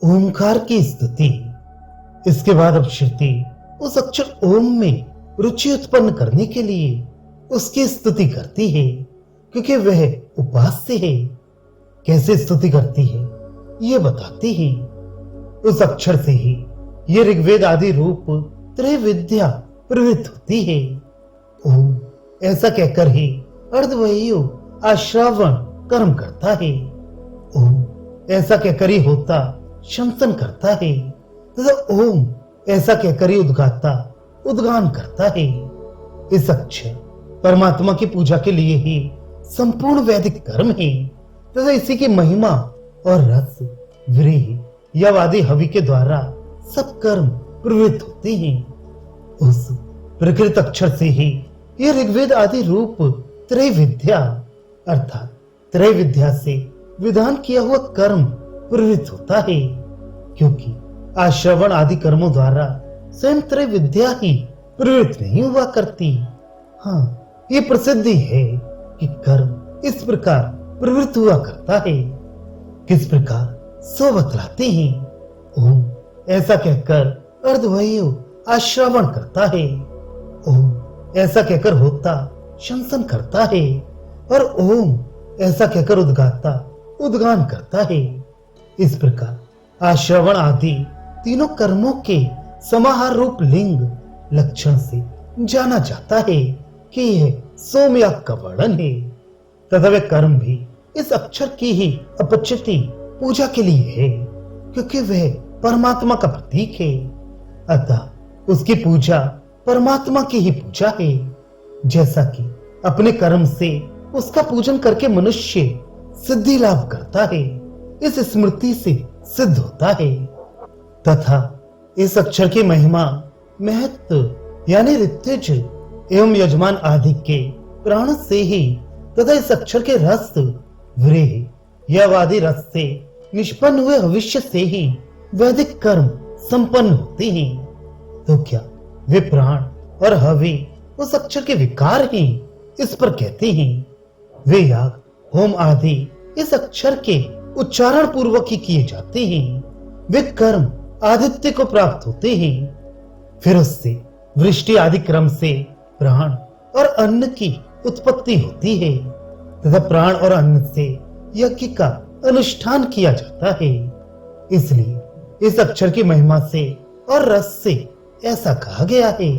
ओमकार की स्तुति। इसके बाद अब श्रुति उस अक्षर ओम में रुचि उत्पन्न करने के लिए उसकी स्तुति करती है, क्योंकि वह उपास्य है। कैसे स्तुति करती है ये बताती है। उस अक्षर से ही ये ऋग्वेद आदि रूप त्रैविद्या प्रवृत्त होती है। ओम ऐसा कहकर ही अर्धवायु आश्रावण कर्म करता है। ओम ऐसा कहकर ही होता शमसन करता है तथा ओम ऐसा कहकर ही उद्गाता उद्गान करता है। इस अक्षर परमात्मा की पूजा के लिए ही संपूर्ण वैदिक कर्म है तथा इसी की महिमा और रस व्रीहि या वादी हवि के द्वारा सब कर्म प्रवृत्त होते हैं। उस प्रकृत अक्षर से ही यह ऋग्वेद आदि रूप त्रैविद्या अर्थात त्रैविद्या से विधान किया हुआ कर्म प्रवृत्त होता है, क्योंकि आश्रवण आदि कर्मों द्वारा स्वयं त्रैविद्या ही प्रवृत्त नहीं हुआ करती। हाँ, ये प्रसिद्धि है कि कर्म इस प्रकार प्रवृत्त हुआ करता है। किस प्रकार सो बतलाते हैं। ओम ऐसा कहकर अर्धवायु आश्रवण करता है। ओम ऐसा कहकर होता शमसन करता है और ओम ऐसा कहकर उद्गाता उद्गान करता है। इस प्रकार आश्रवण आदि तीनों कर्मों के समाहार रूप लिंग लक्षण से जाना जाता है कि यह सोमयाग का वर्णन है तथा वह कर्म भी इस अक्षर की ही अपचिति पूजा के लिए है, क्योंकि वह परमात्मा का प्रतीक है। अतः उसकी पूजा परमात्मा की ही पूजा है। जैसा कि अपने कर्म से उसका पूजन करके मनुष्य सिद्धि लाभ करता है, इस स्मृति से सिद्ध होता है। तथा इस अक्षर की महिमा महत्व यानी ऋत्विज एवं यजमान आदि के प्राण से ही तथा इस अक्षर के रस व्रीहि या वादी रस से निष्पन्न हुए भविष्य से ही वैदिक कर्म संपन्न होते हैं। तो क्या वे प्राण और हवि उस अक्षर के विकार हैं, इस पर कहते हैं। वे याग होम आदि इस अक्षर के उच्चारण पूर्वक ही किए जाते हैं। वे कर्म आदित्य को प्राप्त होते हैं, फिर उससे वृष्टि आदि क्रम से प्राण और अन्न की उत्पत्ति होती है तथा प्राण और अन्न से यज्ञ का अनुष्ठान किया जाता है। इसलिए इस अक्षर की महिमा से और रस से ऐसा कहा गया है।